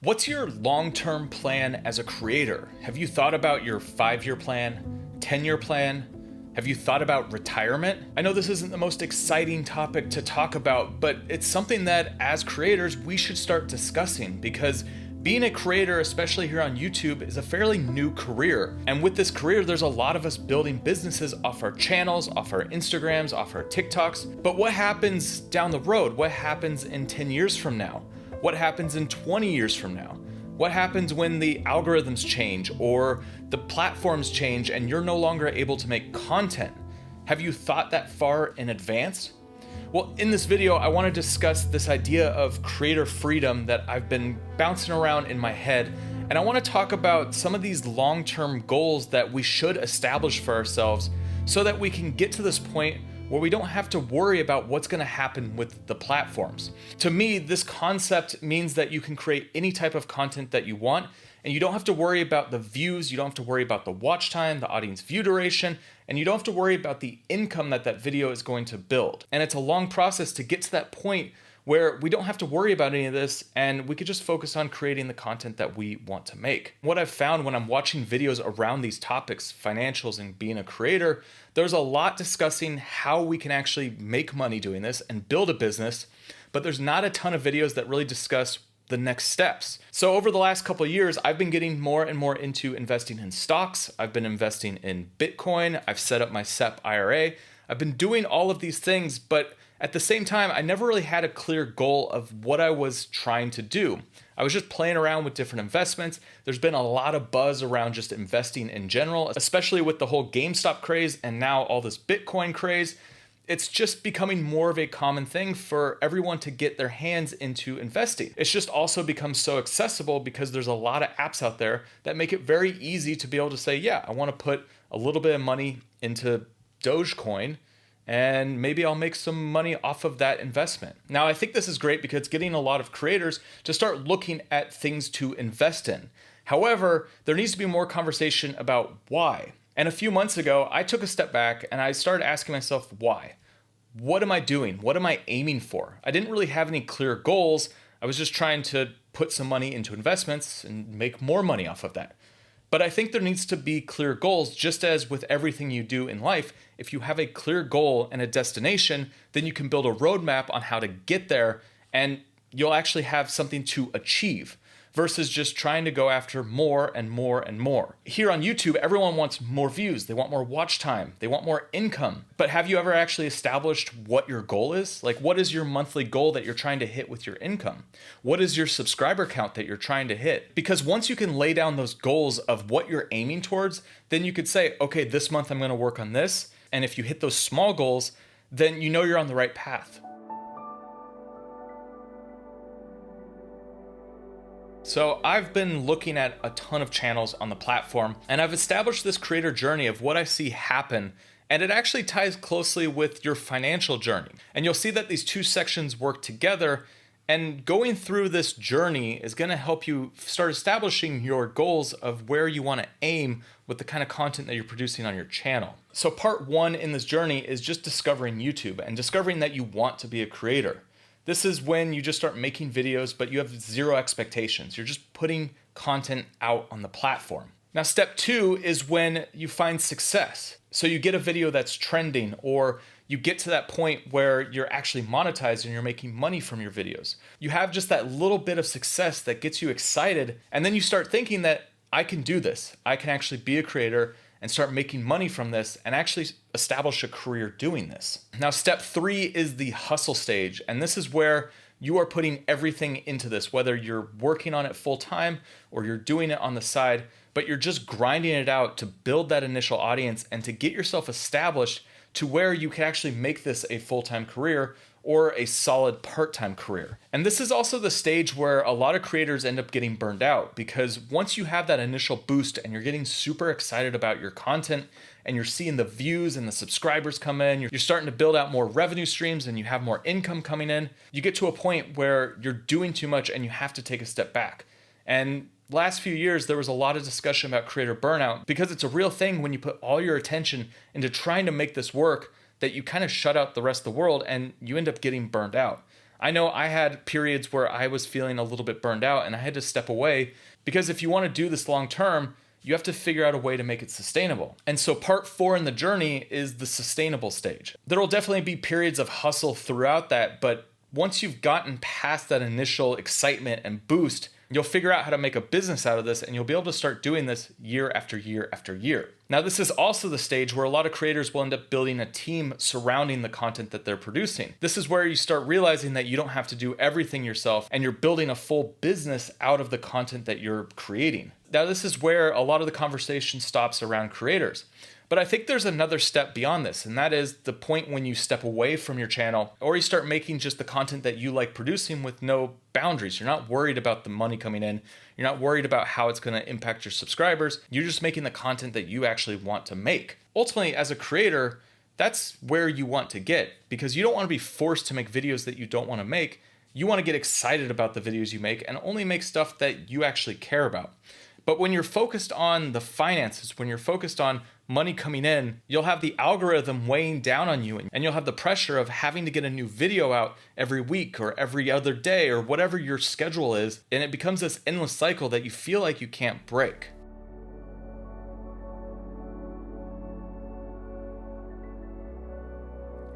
What's your long-term plan as a creator? Have you thought about your 5-year plan, 10-year plan? Have you thought about retirement? I know this isn't the most exciting topic to talk about, but it's something that as creators, we should start discussing because being a creator, especially here on YouTube, is a fairly new career. And with this career, there's a lot of us building businesses off our channels, off our Instagrams, off our TikToks. But what happens down the road? What happens in 10 years from now? What happens in 20 years from now? What happens when the algorithms change or the platforms change and you're no longer able to make content? Have you thought that far in advance? Well, in this video, I want to discuss this idea of creator freedom that I've been bouncing around in my head. And I want to talk about some of these long-term goals that we should establish for ourselves so that we can get to this point where we don't have to worry about what's going to happen with the platforms. To me, this concept means that you can create any type of content that you want, and you don't have to worry about the views, you don't have to worry about the watch time, the audience view duration, and you don't have to worry about the income that that video is going to build. And it's a long process to get to that point where we don't have to worry about any of this and we could just focus on creating the content that we want to make. What I've found when I'm watching videos around these topics, financials and being a creator, there's a lot discussing how we can actually make money doing this and build a business, but there's not a ton of videos that really discuss the next steps. So over the last couple of years, I've been getting more and more into investing in stocks. I've been investing in Bitcoin. I've set up my SEP IRA. I've been doing all of these things, but at the same time, I never really had a clear goal of what I was trying to do. I was just playing around with different investments. There's been a lot of buzz around just investing in general, especially with the whole GameStop craze and now all this Bitcoin craze. It's just becoming more of a common thing for everyone to get their hands into investing. It's just also become so accessible because there's a lot of apps out there that make it very easy to be able to say, yeah, I want to put a little bit of money into Dogecoin and maybe I'll make some money off of that investment. Now, I think this is great because it's getting a lot of creators to start looking at things to invest in. However, there needs to be more conversation about why. And a few months ago, I took a step back and I started asking myself, why? What am I doing? What am I aiming for? I didn't really have any clear goals. I was just trying to put some money into investments and make more money off of that. But I think there needs to be clear goals, just as with everything you do in life. If you have a clear goal and a destination, then you can build a roadmap on how to get there and you'll actually have something to achieve versus just trying to go after more and more and more. Here on YouTube, everyone wants more views. They want more watch time. They want more income. But have you ever actually established what your goal is? Like, what is your monthly goal that you're trying to hit with your income? What is your subscriber count that you're trying to hit? Because once you can lay down those goals of what you're aiming towards, then you could say, okay, this month I'm gonna work on this. And if you hit those small goals, then you know you're on the right path. So I've been looking at a ton of channels on the platform and I've established this creator journey of what I see happen, and it actually ties closely with your financial journey. And you'll see that these two sections work together, and going through this journey is going to help you start establishing your goals of where you want to aim with the kind of content that you're producing on your channel. So part one in this journey is just discovering YouTube and discovering that you want to be a creator. This is when you just start making videos, but you have zero expectations. You're just putting content out on the platform. Now, step two is when you find success. So you get a video that's trending, or you get to that point where you're actually monetized and you're making money from your videos. You have just that little bit of success that gets you excited. And then you start thinking that I can do this. I can actually be a creator and start making money from this and actually establish a career doing this. Now, step three is the hustle stage. And this is where you are putting everything into this, whether you're working on it full time or you're doing it on the side, but you're just grinding it out to build that initial audience and to get yourself established to where you can actually make this a full-time career or a solid part-time career. And this is also the stage where a lot of creators end up getting burned out, because once you have that initial boost and you're getting super excited about your content and you're seeing the views and the subscribers come in, you're starting to build out more revenue streams and you have more income coming in, you get to a point where you're doing too much and you have to take a step back. And last few years, there was a lot of discussion about creator burnout because it's a real thing when you put all your attention into trying to make this work, that you kind of shut out the rest of the world and you end up getting burned out. I know I had periods where I was feeling a little bit burned out and I had to step away, because if you want to do this long term, you have to figure out a way to make it sustainable. And so part 4 in the journey is the sustainable stage. There will definitely be periods of hustle throughout that, but once you've gotten past that initial excitement and boost, you'll figure out how to make a business out of this, and you'll be able to start doing this year after year after year. Now, this is also the stage where a lot of creators will end up building a team surrounding the content that they're producing. This is where you start realizing that you don't have to do everything yourself, and you're building a full business out of the content that you're creating. Now, this is where a lot of the conversation stops around creators. But I think there's another step beyond this, and that is the point when you step away from your channel, or you start making just the content that you like producing with no boundaries. You're not worried about the money coming in. You're not worried about how it's going to impact your subscribers. You're just making the content that you actually want to make. Ultimately, as a creator, that's where you want to get, because you don't want to be forced to make videos that you don't want to make. You want to get excited about the videos you make and only make stuff that you actually care about. But when you're focused on the finances, when you're focused on money coming in, you'll have the algorithm weighing down on you, and you'll have the pressure of having to get a new video out every week or every other day or whatever your schedule is. And it becomes this endless cycle that you feel like you can't break.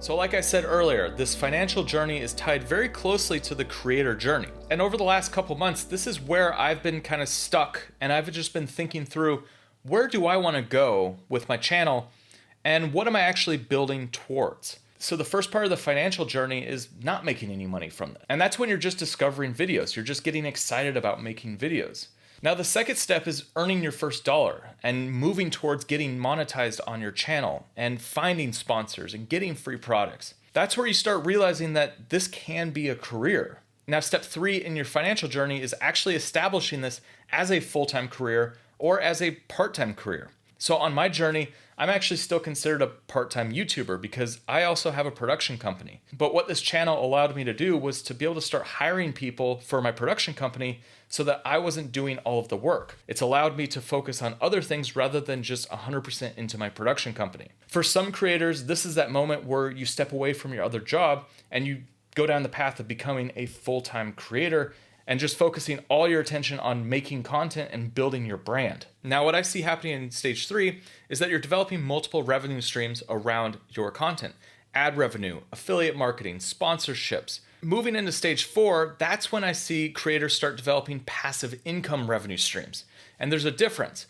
So like I said earlier, this financial journey is tied very closely to the creator journey. And over the last couple months, this is where I've been kind of stuck, and I've just been thinking through, where do I want to go with my channel, and what am I actually building towards? So the first part of the financial journey is not making any money from this. And that's when you're just discovering videos. You're just getting excited about making videos. Now, the second step is earning your first dollar and moving towards getting monetized on your channel and finding sponsors and getting free products. That's where you start realizing that this can be a career. Now, step 3 in your financial journey is actually establishing this as a full-time career or as a part-time career. So on my journey, I'm actually still considered a part-time YouTuber because I also have a production company. But what this channel allowed me to do was to be able to start hiring people for my production company so that I wasn't doing all of the work. It's allowed me to focus on other things rather than just 100% into my production company. For some creators, this is that moment where you step away from your other job and you go down the path of becoming a full-time creator and just focusing all your attention on making content and building your brand. Now, what I see happening in stage 3 is that you're developing multiple revenue streams around your content. Ad revenue, affiliate marketing, sponsorships. Moving into stage 4, that's when I see creators start developing passive income revenue streams. And there's a difference.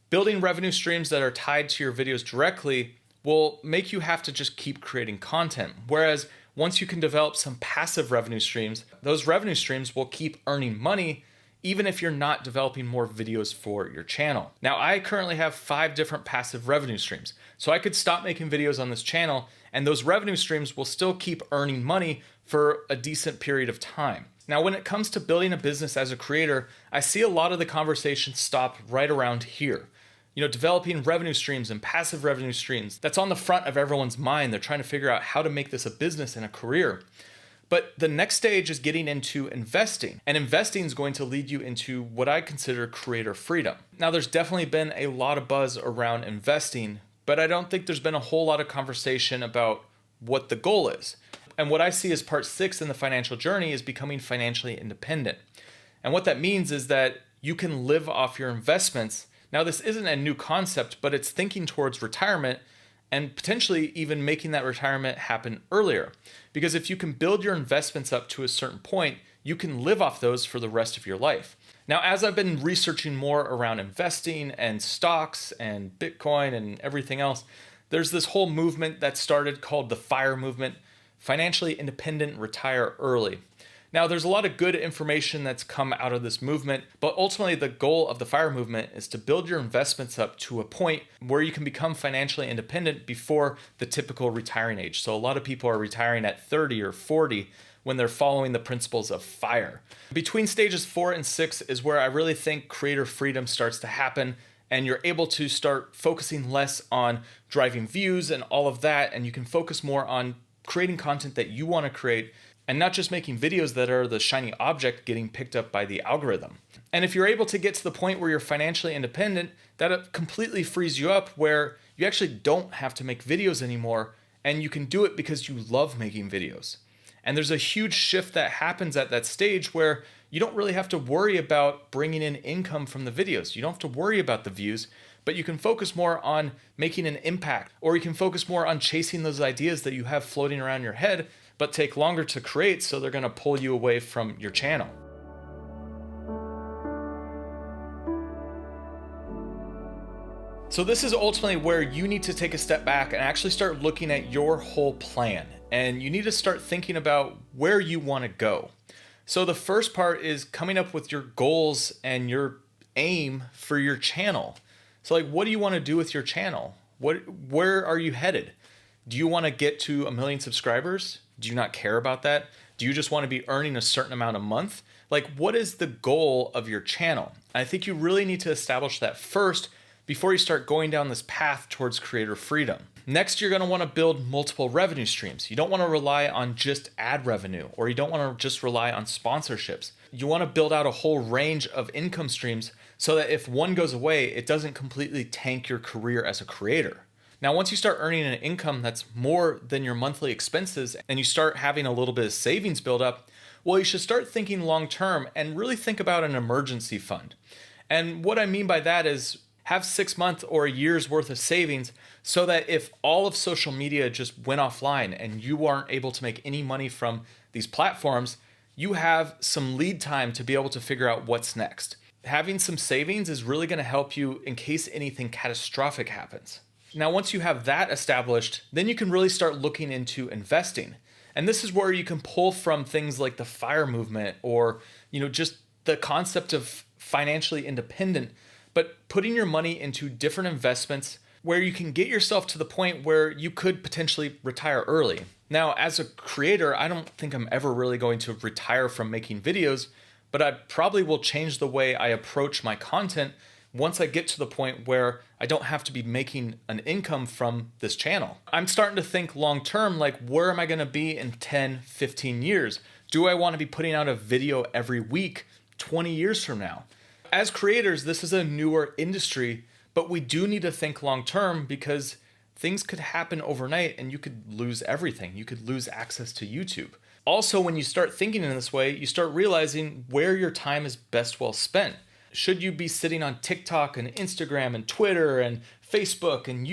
Building revenue streams that are tied to your videos directly will make you have to just keep creating content. Whereas once you can develop some passive revenue streams, those revenue streams will keep earning money even if you're not developing more videos for your channel. Now, I currently have 5 different passive revenue streams. So I could stop making videos on this channel and those revenue streams will still keep earning money for a decent period of time. Now, when it comes to building a business as a creator, I see a lot of the conversation stop right around here. You know, developing revenue streams and passive revenue streams, that's on the front of everyone's mind. They're trying to figure out how to make this a business and a career. But the next stage is getting into investing. And investing is going to lead you into what I consider creator freedom. Now, there's definitely been a lot of buzz around investing, but I don't think there's been a whole lot of conversation about what the goal is. And what I see as part 6 in the financial journey is becoming financially independent. And what that means is that you can live off your investments. Now, this isn't a new concept, but it's thinking towards retirement and potentially even making that retirement happen earlier. Because if you can build your investments up to a certain point, you can live off those for the rest of your life. Now, as I've been researching more around investing and stocks and Bitcoin and everything else, there's this whole movement that started called the FIRE movement, Financially Independent Retire Early. Now, there's a lot of good information that's come out of this movement, but ultimately the goal of the FIRE movement is to build your investments up to a point where you can become financially independent before the typical retiring age. So a lot of people are retiring at 30 or 40 when they're following the principles of FIRE. Between stages 4 and 6 is where I really think creator freedom starts to happen, and you're able to start focusing less on driving views and all of that, and you can focus more on creating content that you want to create and not just making videos that are the shiny object getting picked up by the algorithm. And if you're able to get to the point where you're financially independent, that completely frees you up where you actually don't have to make videos anymore, and you can do it because you love making videos. And there's a huge shift that happens at that stage where you don't really have to worry about bringing in income from the videos. You don't have to worry about the views, but you can focus more on making an impact, or you can focus more on chasing those ideas that you have floating around your head, but take longer to create, so they're gonna pull you away from your channel. So this is ultimately where you need to take a step back and actually start looking at your whole plan. And you need to start thinking about where you want to go. So the first part is coming up with your goals and your aim for your channel. So like, what do you want to do with your channel? Where are you headed? Do you want to get to 1 million subscribers? Do you not care about that? Do you just want to be earning a certain amount a month? Like, what is the goal of your channel? I think you really need to establish that first before you start going down this path towards creator freedom. Next, you're gonna wanna build multiple revenue streams. You don't wanna rely on just ad revenue, or you don't wanna just rely on sponsorships. You wanna build out a whole range of income streams so that if one goes away, it doesn't completely tank your career as a creator. Now, once you start earning an income that's more than your monthly expenses and you start having a little bit of savings build up, well, you should start thinking long-term and really think about an emergency fund. And what I mean by that is, have 6 months or a year's worth of savings so that if all of social media just went offline and you aren't able to make any money from these platforms, you have some lead time to be able to figure out what's next. Having some savings is really going to help you in case anything catastrophic happens. Now, once you have that established, then you can really start looking into investing. And this is where you can pull from things like the FIRE movement, or just the concept of financially independent, but putting your money into different investments where you can get yourself to the point where you could potentially retire early. Now, as a creator, I don't think I'm ever really going to retire from making videos, but I probably will change the way I approach my content once I get to the point where I don't have to be making an income from this channel. I'm starting to think long term, like, where am I gonna be in 10, 15 years? Do I wanna be putting out a video every week 20 years from now? As creators, this is a newer industry, but we do need to think long term because things could happen overnight and you could lose everything. You could lose access to YouTube. Also, when you start thinking in this way, you start realizing where your time is best well spent. Should you be sitting on TikTok and Instagram and Twitter and Facebook and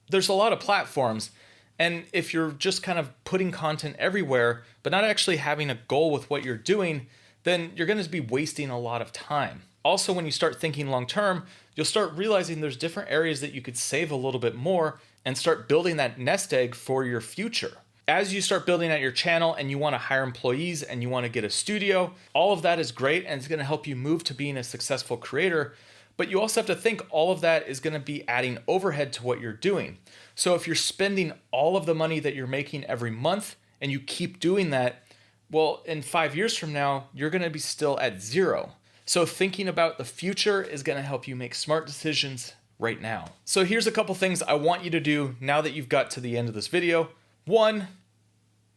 there's a lot of platforms. And if you're just kind of putting content everywhere, but not actually having a goal with what you're doing, then you're going to be wasting a lot of time. Also, when you start thinking long term, you'll start realizing there's different areas that you could save a little bit more and start building that nest egg for your future. As you start building out your channel and you want to hire employees and you want to get a studio, all of that is great and it's going to help you move to being a successful creator. But you also have to think all of that is going to be adding overhead to what you're doing. So if you're spending all of the money that you're making every month and you keep doing that, well, in 5 years from now, you're going to be still at zero. So thinking about the future is going to help you make smart decisions right now. So here's a couple things I want you to do now that you've got to the end of this video. 1,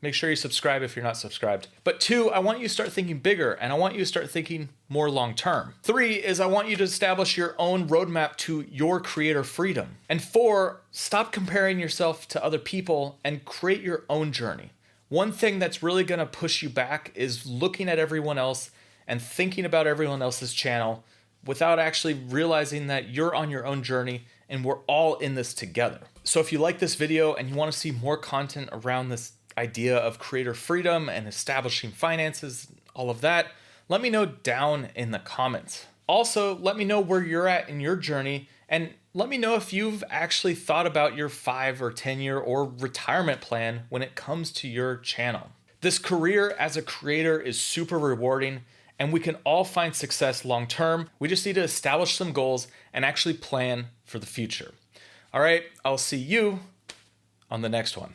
make sure you subscribe if you're not subscribed. But 2, I want you to start thinking bigger and I want you to start thinking more long term. 3 is I want you to establish your own roadmap to your creator freedom. And 4, stop comparing yourself to other people and create your own journey. One thing that's really going to push you back is looking at everyone else and thinking about everyone else's channel without actually realizing that you're on your own journey and we're all in this together. So if you like this video and you want to see more content around this idea of creator freedom and establishing finances, all of that, let me know down in the comments. Also, let me know where you're at in your journey and let me know if you've actually thought about your 5 or 10 year or retirement plan when it comes to your channel. This career as a creator is super rewarding and we can all find success long term. We just need to establish some goals and actually plan for the future. All right, I'll see you on the next one.